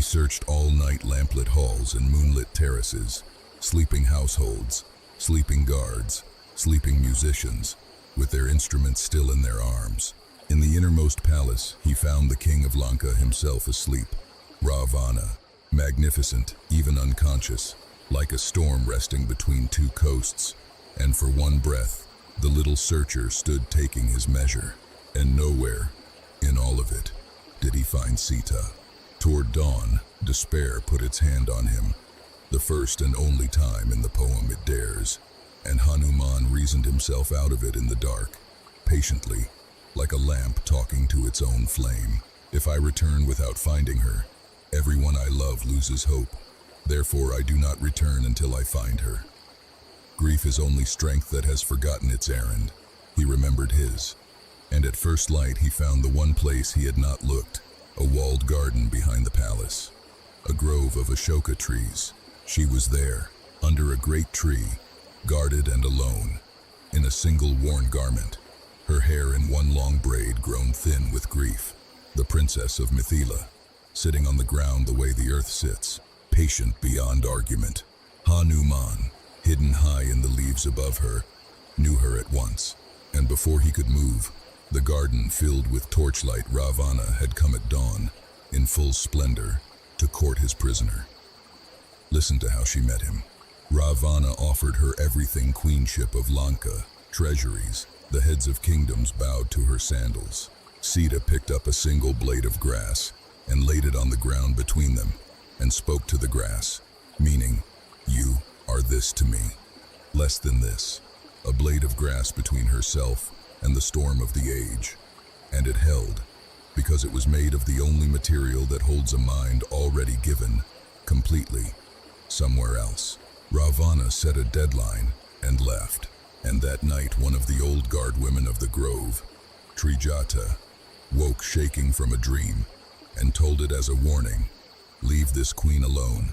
He searched all-night lamplit halls and moonlit terraces, sleeping households, sleeping guards, sleeping musicians, with their instruments still in their arms. In the innermost palace, he found the king of Lanka himself asleep, Ravana, magnificent, even unconscious, like a storm resting between two coasts, and for one breath, the little searcher stood taking his measure, and nowhere, in all of it, did he find Sita. Toward dawn, despair put its hand on him, the first and only time in the poem it dares, and Hanuman reasoned himself out of it in the dark, patiently, like a lamp talking to its own flame. If I return without finding her, everyone I love loses hope. Therefore I do not return until I find her. Grief is only strength that has forgotten its errand. He remembered his, and at first light he found the one place he had not looked, a walled garden behind the palace, a grove of Ashoka trees. She was there, under a great tree, guarded and alone, in a single worn garment, her hair in one long braid grown thin with grief, the princess of Mithila, sitting on the ground the way the earth sits, patient beyond argument. Hanuman, hidden high in the leaves above her, knew her at once, and before he could move, the garden filled with torchlight. Ravana had come at dawn, in full splendor, to court his prisoner. Listen to how she met him. Ravana offered her everything: queenship of Lanka, treasuries, the heads of kingdoms bowed to her sandals. Sita picked up a single blade of grass and laid it on the ground between them, and spoke to the grass, meaning, "You are this to me, less than this," a blade of grass between herself and the storm of the age. And it held, because it was made of the only material that holds a mind already given, completely, somewhere else. Ravana set a deadline and left, and that night one of the old guard women of the grove, Trijata, woke shaking from a dream and told it as a warning, "Leave this queen alone.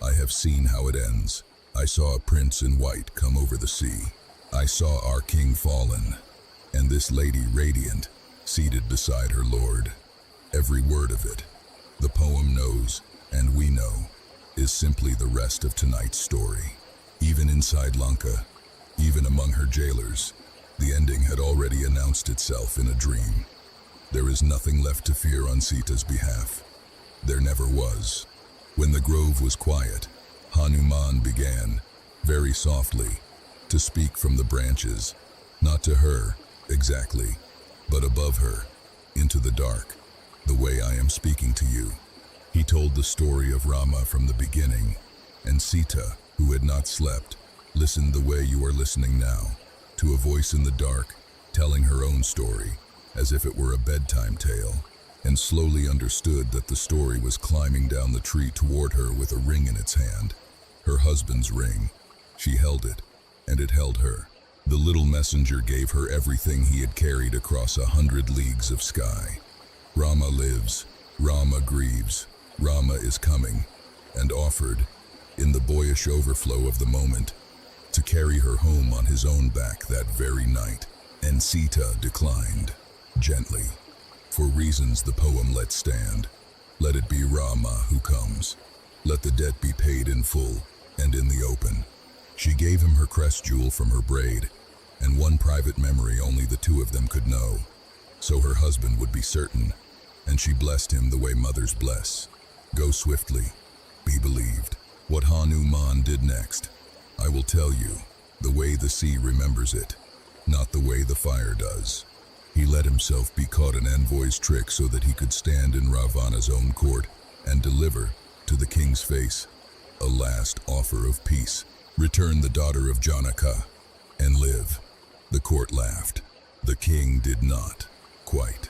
I have seen how it ends. I saw a prince in white come over the sea. I saw our king fallen, and this lady radiant, seated beside her lord. Every word of it, the poem knows, and we know, is simply the rest of tonight's story." Even inside Lanka, even among her jailers, the ending had already announced itself in a dream. There is nothing left to fear on Sita's behalf. There never was. When the grove was quiet, Hanuman began, very softly, to speak from the branches, not to her, exactly, but above her, into the dark, the way I am speaking to you. He told the story of Rama from the beginning, and Sita, who had not slept, listened the way you are listening now, to a voice in the dark, telling her own story, as if it were a bedtime tale, and slowly understood that the story was climbing down the tree toward her with a ring in its hand, her husband's ring. She held it, and it held her. The little messenger gave her everything he had carried across 100 leagues of sky. Rama lives, Rama grieves, Rama is coming, and offered, in the boyish overflow of the moment, to carry her home on his own back that very night. And Sita declined, gently, for reasons the poem let stand. Let it be Rama who comes. Let the debt be paid in full and in the open. She gave him her crest jewel from her braid, and one private memory only the two of them could know, so her husband would be certain, and she blessed him the way mothers bless. Go swiftly, be believed. What Hanuman did next, I will tell you, the way the sea remembers it, not the way the fire does. He let himself be caught an envoy's trick so that he could stand in Ravana's own court and deliver, to the king's face, a last offer of peace. Return the daughter of Janaka, and live. The court laughed. The king did not, quite.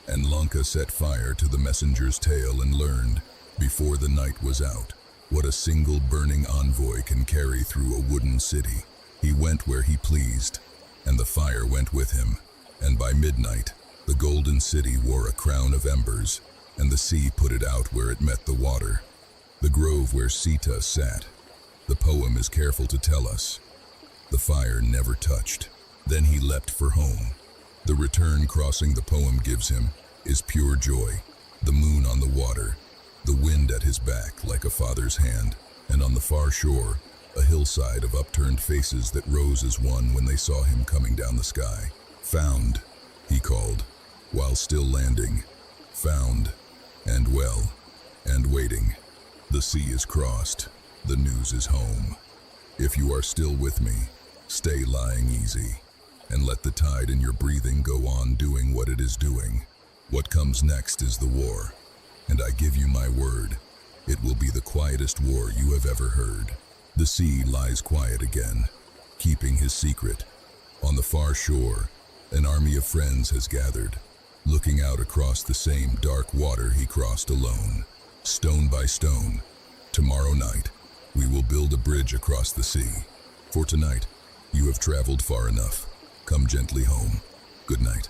And Lanka set fire to the messenger's tail and learned, before the night was out, what a single burning envoy can carry through a wooden city. He went where he pleased, and the fire went with him, and by midnight, the golden city wore a crown of embers, and the sea put it out where it met the water. The grove where Sita sat, the poem is careful to tell us, the fire never touched. Then he leapt for home. The return crossing the poem gives him is pure joy, the moon on the water, the wind at his back like a father's hand, and on the far shore, a hillside of upturned faces that rose as one when they saw him coming down the sky. "Found," he called, while still landing. "Found, and well, and waiting. The sea is crossed, the news is home. If you are still with me, stay lying easy, and let the tide in your breathing go on doing what it is doing. What comes next is the war, and I give you my word, it will be the quietest war you have ever heard." The sea lies quiet again, keeping his secret. On the far shore, an army of friends has gathered, looking out across the same dark water he crossed alone. Stone by stone, tomorrow night, we will build a bridge across the sea. For tonight, you have traveled far enough. Come gently home. Good night.